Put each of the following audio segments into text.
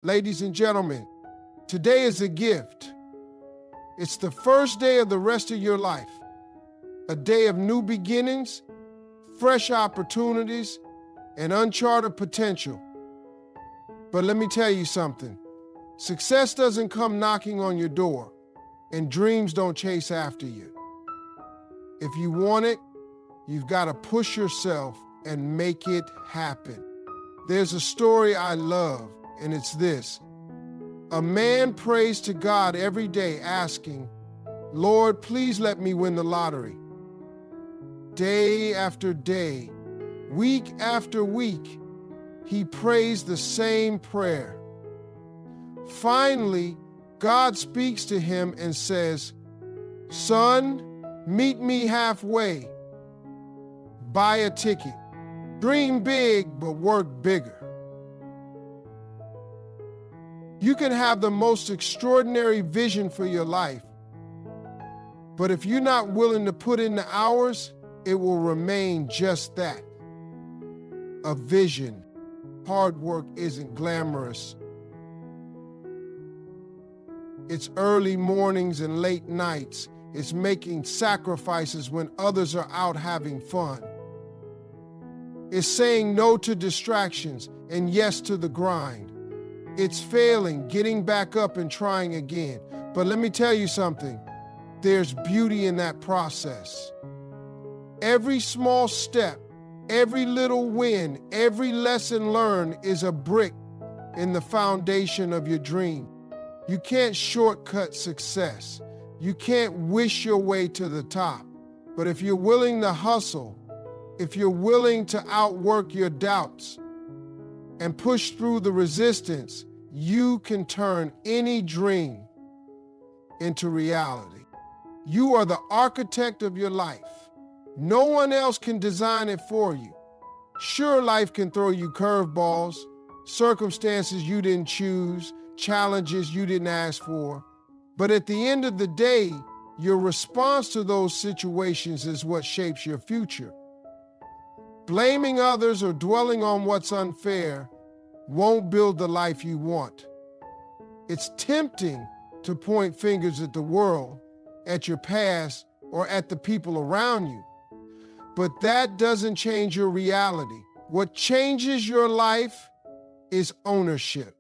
Ladies and gentlemen, today is a gift. It's the first day of the rest of your life, a day of new beginnings, fresh opportunities, and uncharted potential. But let me tell you something. Success doesn't come knocking on your door, and dreams don't chase after you. If you want it, you've got to push yourself and make it happen. There's a story I love, and it's this. A man prays to God every day asking, "Lord, please let me win the lottery." Day after day, week after week, he prays the same prayer. Finally, God speaks to him and says, "Son, meet me halfway. Buy a ticket. Dream big, but work bigger." You can have the most extraordinary vision for your life, but if you're not willing to put in the hours, it will remain just that, a vision. Hard work isn't glamorous. It's early mornings and late nights. It's making sacrifices when others are out having fun. It's saying no to distractions and yes to the grind. It's failing, getting back up and trying again. But let me tell you something. There's beauty in that process. Every small step, every little win, every lesson learned is a brick in the foundation of your dream. You can't shortcut success. You can't wish your way to the top. But if you're willing to hustle, if you're willing to outwork your doubts and push through the resistance, you can turn any dream into reality. You are the architect of your life. No one else can design it for you. Sure, life can throw you curveballs, circumstances you didn't choose, challenges you didn't ask for. But at the end of the day, your response to those situations is what shapes your future. Blaming others or dwelling on what's unfair won't build the life you want. It's tempting to point fingers at the world, at your past, or at the people around you. But that doesn't change your reality. What changes your life is ownership.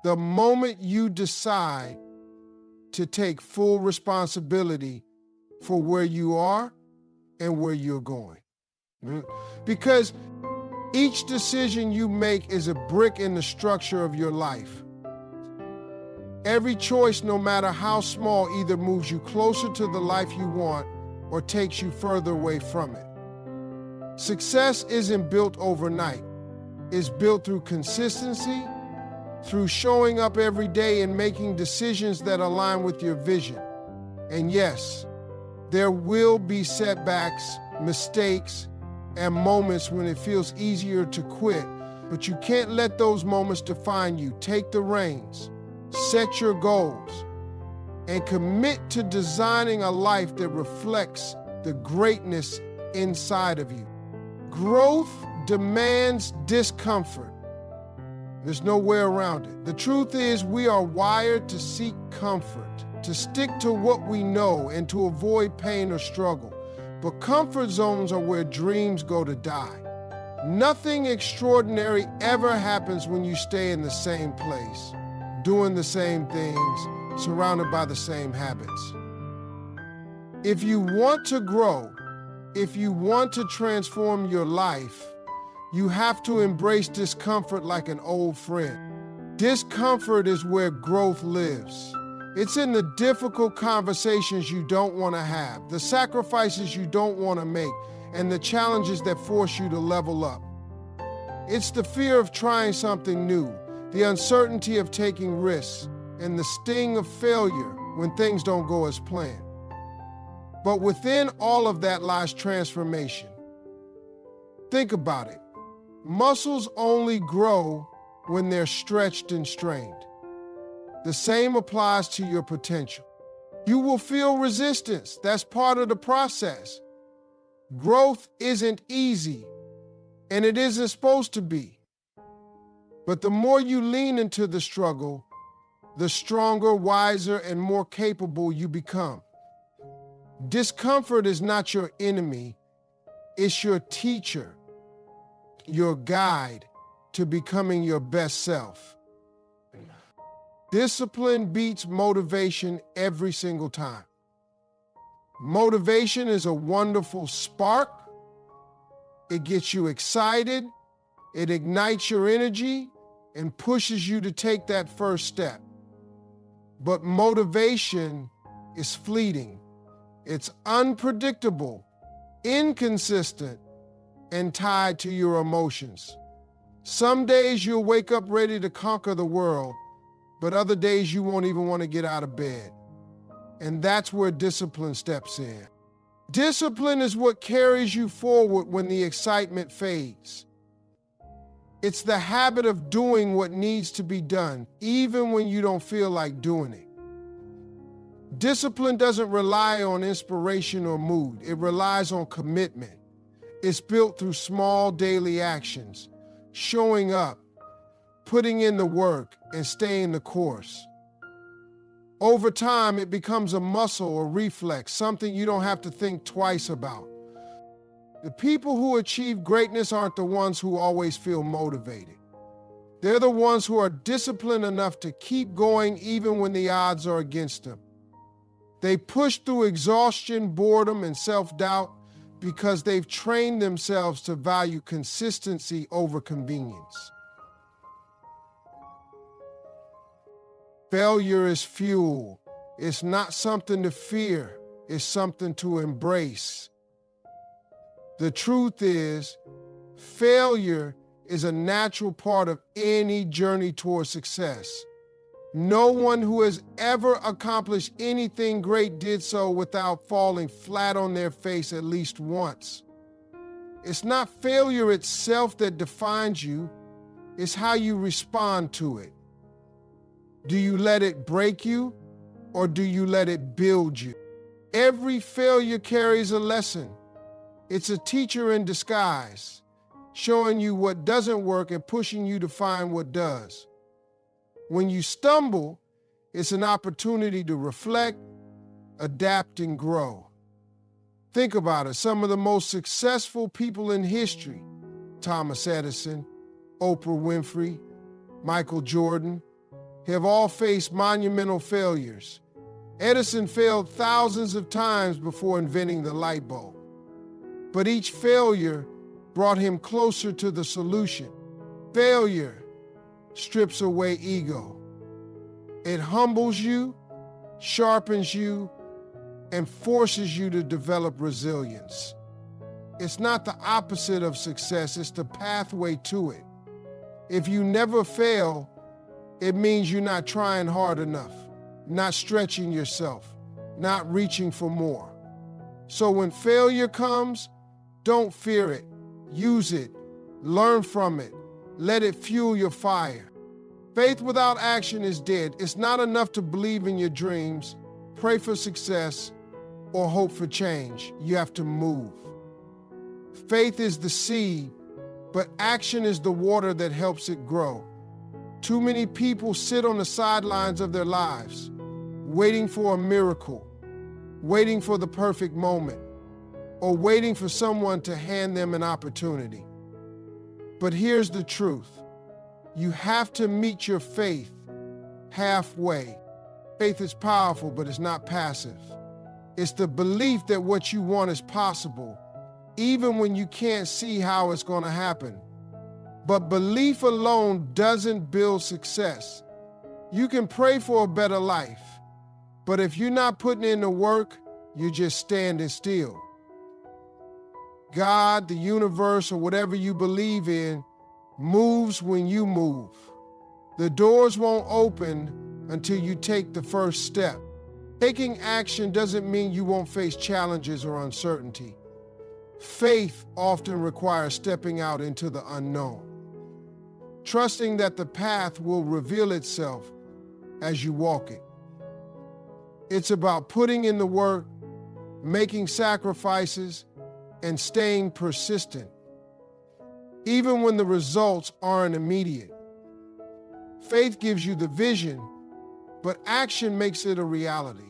The moment you decide to take full responsibility for where you are and where you're going. Because each decision you make is a brick in the structure of your life. Every choice, no matter how small, either moves you closer to the life you want or takes you further away from it. Success isn't built overnight. It's built through consistency, through showing up every day and making decisions that align with your vision. And yes, there will be setbacks, mistakes, and moments when it feels easier to quit, but you can't let those moments define you. Take the reins, set your goals, and commit to designing a life that reflects the greatness inside of you. Growth demands discomfort. There's no way around it. The truth is, we are wired to seek comfort, to stick to what we know, and to avoid pain or struggle. But comfort zones are where dreams go to die. Nothing extraordinary ever happens when you stay in the same place, doing the same things, surrounded by the same habits. If you want to grow, if you want to transform your life, you have to embrace discomfort like an old friend. Discomfort is where growth lives. It's in the difficult conversations you don't want to have, the sacrifices you don't want to make, and the challenges that force you to level up. It's the fear of trying something new, the uncertainty of taking risks, and the sting of failure when things don't go as planned. But within all of that lies transformation. Think about it. Muscles only grow when they're stretched and strained. The same applies to your potential. You will feel resistance. That's part of the process. Growth isn't easy, and it isn't supposed to be. But the more you lean into the struggle, the stronger, wiser, and more capable you become. Discomfort is not your enemy, it's your teacher, your guide to becoming your best self. Discipline beats motivation every single time. Motivation is a wonderful spark. It gets you excited, it ignites your energy, and pushes you to take that first step. But motivation is fleeting. It's unpredictable, inconsistent, and tied to your emotions. Some days you'll wake up ready to conquer the world, but other days you won't even want to get out of bed. And that's where discipline steps in. Discipline is what carries you forward when the excitement fades. It's the habit of doing what needs to be done, even when you don't feel like doing it. Discipline doesn't rely on inspiration or mood. It relies on commitment. It's built through small daily actions, showing up, putting in the work, and staying the course. Over time, it becomes a muscle or reflex, something you don't have to think twice about. The people who achieve greatness aren't the ones who always feel motivated. They're the ones who are disciplined enough to keep going even when the odds are against them. They push through exhaustion, boredom, and self-doubt because they've trained themselves to value consistency over convenience. Failure is fuel. It's not something to fear. It's something to embrace. The truth is, failure is a natural part of any journey toward success. No one who has ever accomplished anything great did so without falling flat on their face at least once. It's not failure itself that defines you, it's how you respond to it. Do you let it break you, or do you let it build you? Every failure carries a lesson. It's a teacher in disguise, showing you what doesn't work and pushing you to find what does. When you stumble, it's an opportunity to reflect, adapt, and grow. Think about it. Some of the most successful people in history, Thomas Edison, Oprah Winfrey, Michael Jordan, have all faced monumental failures. Edison failed thousands of times before inventing the light bulb. But each failure brought him closer to the solution. Failure strips away ego. It humbles you, sharpens you, and forces you to develop resilience. It's not the opposite of success, it's the pathway to it. If you never fail, it means you're not trying hard enough, not stretching yourself, not reaching for more. So when failure comes, don't fear it. Use it. Learn from it. Let it fuel your fire. Faith without action is dead. It's not enough to believe in your dreams, pray for success, or hope for change. You have to move. Faith is the seed, but action is the water that helps it grow. Too many people sit on the sidelines of their lives, waiting for a miracle, waiting for the perfect moment, or waiting for someone to hand them an opportunity. But here's the truth. You have to meet your faith halfway. Faith is powerful, but it's not passive. It's the belief that what you want is possible, even when you can't see how it's going to happen. But belief alone doesn't build success. You can pray for a better life, but if you're not putting in the work, you're just standing still. God, the universe, or whatever you believe in, moves when you move. The doors won't open until you take the first step. Taking action doesn't mean you won't face challenges or uncertainty. Faith often requires stepping out into the unknown, trusting that the path will reveal itself as you walk it. It's about putting in the work, making sacrifices, and staying persistent, even when the results aren't immediate. Faith gives you the vision, but action makes it a reality.